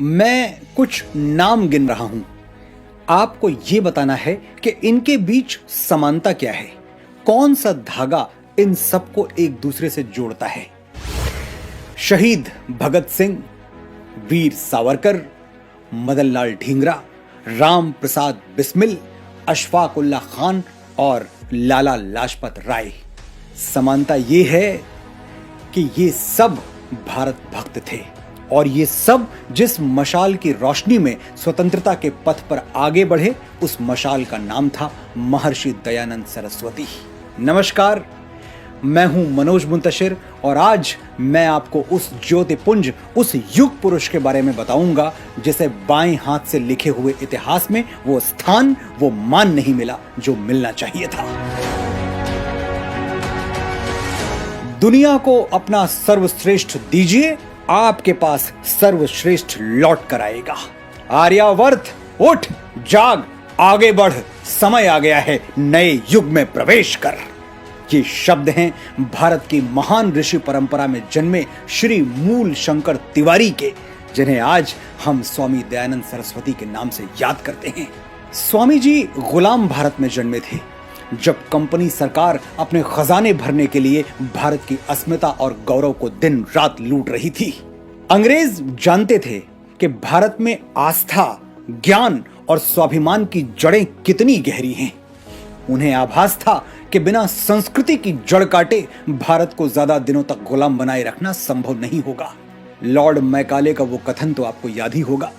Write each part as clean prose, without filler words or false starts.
मैं कुछ नाम गिन रहा हूं। आपको यह बताना है कि इनके बीच समानता क्या है, कौन सा धागा इन सबको एक दूसरे से जोड़ता है। शहीद भगत सिंह, वीर सावरकर, मदन लाल ढींगरा, राम प्रसाद बिस्मिल, अशफाक उल्लाह खान और लाला लाजपत राय। समानता ये है कि ये सब भारत भक्त थे और ये सब जिस मशाल की रोशनी में स्वतंत्रता के पथ पर आगे बढ़े, उस मशाल का नाम था महर्षि दयानंद सरस्वती। नमस्कार, मैं हूं मनोज मुंतशिर और आज मैं आपको उस ज्योतिपुंज, उस युग पुरुष के बारे में बताऊंगा जिसे बाएं हाथ से लिखे हुए इतिहास में वो स्थान, वो मान नहीं मिला जो मिलना चाहिए था। दुनिया को अपना सर्वश्रेष्ठ दीजिए, आपके पास सर्वश्रेष्ठ लौट कर आएगा। आर्यावर्त उठ, जाग, आगे बढ़, समय आ गया है नए युग में प्रवेश कर। ये शब्द हैं भारत की महान ऋषि परंपरा में जन्मे श्री मूल शंकर तिवारी के, जिन्हें आज हम स्वामी दयानंद सरस्वती के नाम से याद करते हैं। स्वामी जी गुलाम भारत में जन्मे थे, जब कंपनी सरकार अपने खजाने भरने के लिए भारत की अस्मिता और गौरव को दिन रात लूट रही थी। अंग्रेज जानते थे कि भारत में आस्था, ज्ञान और स्वाभिमान की जड़ें कितनी गहरी हैं। उन्हें आभास था कि बिना संस्कृति की जड़ काटे भारत को ज्यादा दिनों तक गुलाम बनाए रखना संभव नहीं होगा। लॉर्ड मैकाले का वो कथन तो आपको याद ही होगा,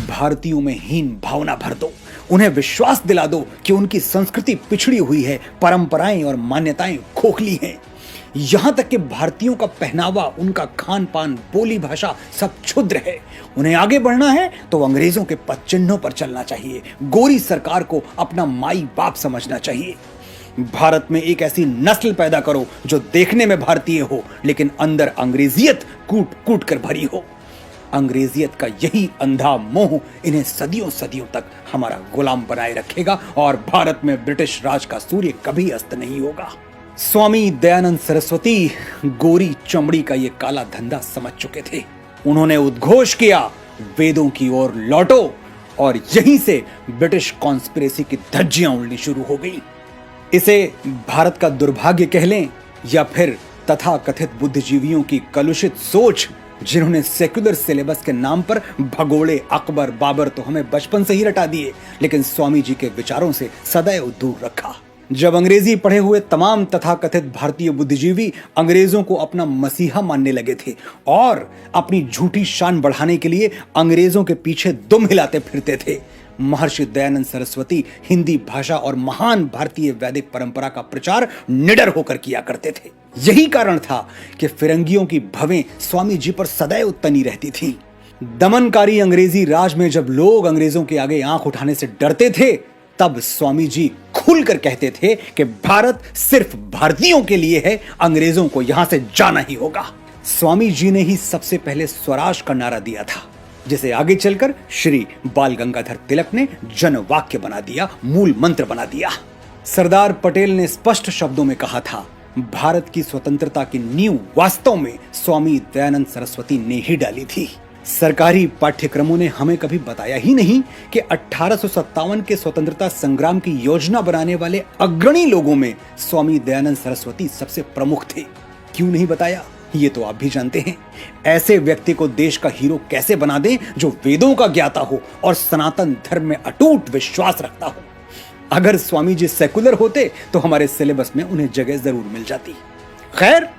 भारतीयों में हीन भावना भर दो, उन्हें विश्वास दिला दो कि उनकी संस्कृति पिछड़ी हुई है, परंपराएं और मान्यताएं खोखली हैं। यहां तक कि भारतीयों का पहनावा, उनका खान पान, बोली भाषा सब क्षुद्र है। उन्हें आगे बढ़ना है तो अंग्रेजों के पद चिन्हों पर चलना चाहिए, गोरी सरकार को अपना माई बाप समझना चाहिए। भारत में एक ऐसी नस्ल पैदा करो जो देखने में भारतीय हो लेकिन अंदर अंग्रेजियत कूट कूट कर भरी हो। अंग्रेजियत का यही अंधा मोह इन्हें सदियों सदियों तक हमारा गुलाम बनाए रखेगा और भारत में ब्रिटिश राज का सूर्य कभी अस्त नहीं होगा। स्वामी दयानंद सरस्वती गोरी चमड़ी का ये काला धंधा समझ चुके थे। उन्होंने उद्घोष किया, वेदों की ओर लौटो, और यहीं से ब्रिटिश कॉन्स्पिरेसी की धज्जियां उड़नी शुरू हो गई। इसे भारत का दुर्भाग्य कह लें या फिर तथाकथित बुद्धिजीवियों की कलुषित सोच, जिन्होंने सेक्युलर सिलेबस के नाम पर भगोड़े अकबर बाबर तो हमें बचपन से ही रटा दिए, लेकिन स्वामी जी के विचारों से सदैव दूर रखा। जब अंग्रेजी पढ़े हुए तमाम तथाकथित भारतीय बुद्धिजीवी अंग्रेजों को अपना मसीहा मानने लगे थे और अपनी झूठी शान बढ़ाने के लिए अंग्रेजों के पीछे दुम हिलाते फिरते थे, महर्षि दयानंद सरस्वती हिंदी भाषा और महान भारतीय वैदिक परंपरा का प्रचार निडर होकर किया करते थे। यही कारण था कि फिरंगियों की भवें स्वामी जी पर सदैव तनी रहती थीं। दमनकारी अंग्रेजी राज में जब लोग अंग्रेजों के आगे आंख उठाने से डरते थे, तब स्वामी जी खुलकर कहते थे कि भारत सिर्फ भारतीयों के लिए है, अंग्रेजों को यहां से जाना ही होगा। स्वामी जी ने ही सबसे पहले स्वराज का नारा दिया था, जिसे आगे चलकर श्री बाल गंगाधर तिलक ने जन वाक्य बना दिया, मूल मंत्र बना दिया। सरदार पटेल ने स्पष्ट शब्दों में कहा था, भारत की स्वतंत्रता की नींव वास्तव में स्वामी दयानंद सरस्वती ने ही डाली थी। सरकारी पाठ्यक्रमों ने हमें कभी बताया ही नहीं कि 1857 के स्वतंत्रता संग्राम की योजना बनाने वाले अग्रणी लोगों में स्वामी दयानंद सरस्वती सबसे प्रमुख थे। क्यों नहीं बताया, ये तो आप भी जानते हैं। ऐसे व्यक्ति को देश का हीरो कैसे बना दें जो वेदों का ज्ञाता हो और सनातन धर्म में अटूट विश्वास रखता हो। अगर स्वामी जी सेकुलर होते तो हमारे सिलेबस में उन्हें जगह जरूर मिल जाती। खैर,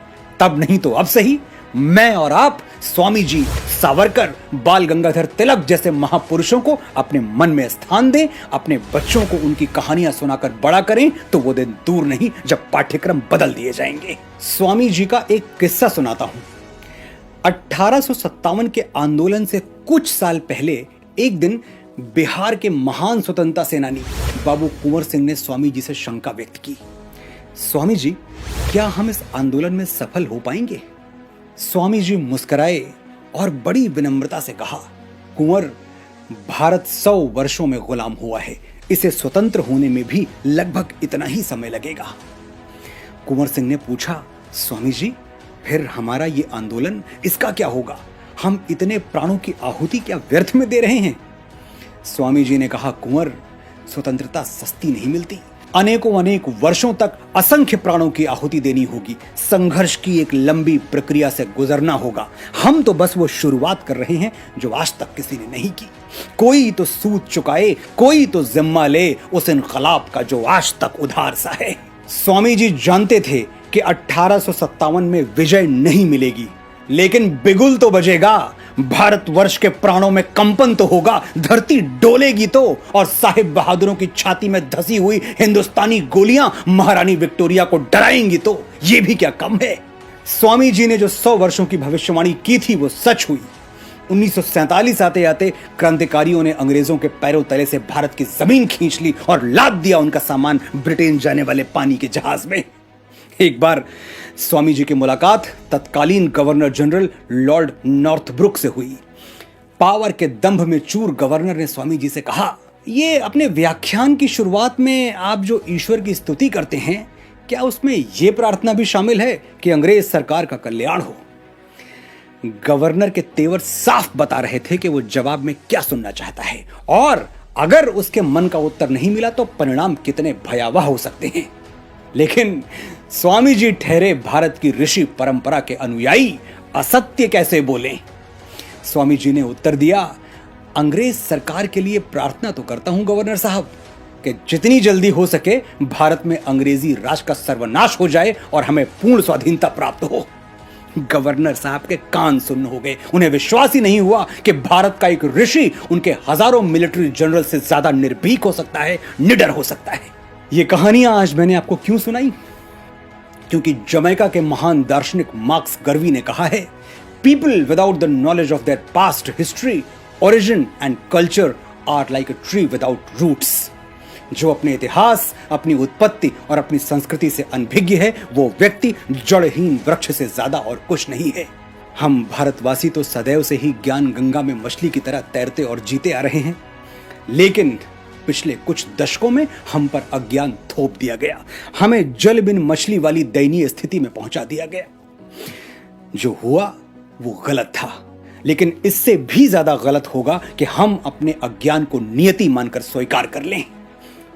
तब नहीं तो अब सही, मैं और आप स्वामी जी, सावरकर, बाल गंगाधर तिलक जैसे महापुरुषों को अपने मन में स्थान दें, अपने बच्चों को उनकी कहानियां सुनाकर बड़ा करें, तो वो दिन दूर नहीं जब पाठ्यक्रम बदल दिए जाएंगे। स्वामी जी का एक किस्सा सुनाता हूं। 1857 के आंदोलन से कुछ साल पहले एक दिन बिहार के महान स्वतंत्रता सेनानी बाबू कुंवर सिंह ने स्वामी जी से शंका व्यक्त की, स्वामी जी, क्या हम इस आंदोलन में सफल हो पाएंगे? स्वामी जी मुस्कुराए और बड़ी विनम्रता से कहा, कुंवर, भारत 100 वर्षों में गुलाम हुआ है, इसे स्वतंत्र होने में भी लगभग इतना ही समय लगेगा। कुंवर सिंह ने पूछा, स्वामी जी, फिर हमारा ये आंदोलन, इसका क्या होगा? हम इतने प्राणों की आहुति क्या व्यर्थ में दे रहे हैं? स्वामी जी ने कहा, कुंवर, स्वतंत्रता सस्ती नहीं मिलती। अनेक वर्षों तक असंख्य प्राणों की आहुति देनी होगी। संघर्ष की एक लंबी प्रक्रिया से गुजरना होगा। हम तो बस वो शुरुआत कर रहे हैं जो आज तक किसी ने नहीं की। कोई तो सूद चुकाए, कोई तो जिम्मा ले उस इनकलाब का जो आज तक उधार सा है। स्वामी जी जानते थे कि 1857 में विजय नहीं मिलेगी, लेकिन बिगुल तो बजेगा। भारतवर्ष के प्राणों में कंपन तो होगा, धरती डोलेगी तो, और साहिब बहादुरों की छाती में धसी हुई हिंदुस्तानी गोलियां महारानी विक्टोरिया को डराएंगी तो। ये भी क्या कम है? स्वामी जी ने जो 100 वर्षों की भविष्यवाणी की थी वो सच हुई। 1947 आते आते क्रांतिकारियों ने अंग्रेजों के पैरों तले से भारत की जमीन खींच ली और लाद दिया उनका सामान ब्रिटेन जाने वाले पानी के जहाज में। एक बार स्वामी जी की मुलाकात तत्कालीन गवर्नर जनरल लॉर्ड नॉर्थब्रुक से हुई। पावर के दंभ में चूर गवर्नर ने स्वामी जी से कहा, ये अपने व्याख्यान की शुरुआत में आप जो ईश्वर की स्तुति करते हैं, क्या उसमें यह प्रार्थना भी शामिल है कि अंग्रेज सरकार का कल्याण हो? गवर्नर के तेवर साफ बता रहे थे कि वो जवाब में क्या सुनना चाहता है, और अगर उसके मन का उत्तर नहीं मिला तो परिणाम कितने भयावह हो सकते हैं। लेकिन स्वामी जी ठहरे भारत की ऋषि परंपरा के अनुयायी, असत्य कैसे बोलें? स्वामी जी ने उत्तर दिया, अंग्रेज सरकार के लिए प्रार्थना तो करता हूं गवर्नर साहब कि जितनी जल्दी हो सके भारत में अंग्रेजी राज का सर्वनाश हो जाए और हमें पूर्ण स्वाधीनता प्राप्त हो। गवर्नर साहब के कान सुन्न हो गए। उन्हें विश्वास ही नहीं हुआ कि भारत का एक ऋषि उनके हजारों मिलिट्री जनरल से ज्यादा निर्भीक हो सकता है, निडर हो सकता है। ये कहानियां आज मैंने आपको क्यों सुनाई? क्योंकि जमैका के महान दार्शनिक मार्क्स गर्वी ने कहा है, people without the knowledge of their past history, origin and culture are like a tree without roots. जो अपने इतिहास, अपनी उत्पत्ति और अपनी संस्कृति से अनभिज्ञ है, वो व्यक्ति जड़हीन वृक्ष से ज्यादा और कुछ नहीं है। हम भारतवासी तो सदैव से ही ज्ञान गंगा में मछली की तरह तैरते और जीते आ रहे हैं, लेकिन पिछले कुछ दशकों में हम पर अज्ञान थोप दिया गया। हमें जल बिन मछली वाली दयनीय स्थिति में पहुंचा दिया गया। जो हुआ वो गलत था, लेकिन इससे भी ज्यादा गलत होगा कि हम अपने अज्ञान को नियति मानकर स्वीकार कर लें।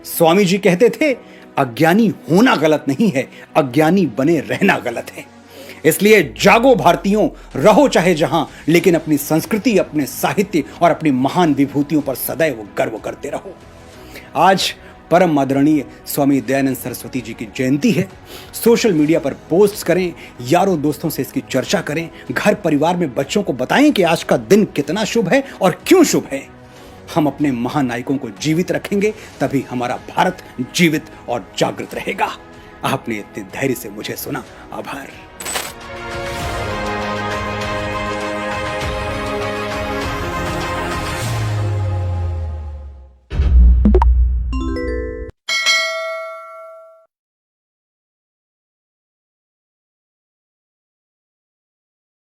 स्वामी जी कहते थे, अज्ञानी होना गलत नहीं है, अज्ञानी बने रहना गलत है। इसलिए जागो भारतीयों, रहो चाहे जहां, लेकिन अपनी संस्कृति, अपने साहित्य और अपनी महान विभूतियों पर सदैव गर्व करते रहो। आज परम आदरणीय स्वामी दयानंद सरस्वती जी की जयंती है। सोशल मीडिया पर पोस्ट करें, यारों दोस्तों से इसकी चर्चा करें, घर परिवार में बच्चों को बताएं कि आज का दिन कितना शुभ है और क्यों शुभ है। हम अपने महानायकों को जीवित रखेंगे, तभी हमारा भारत जीवित और जागृत रहेगा। आपने इतने धैर्य से मुझे सुना, आभार।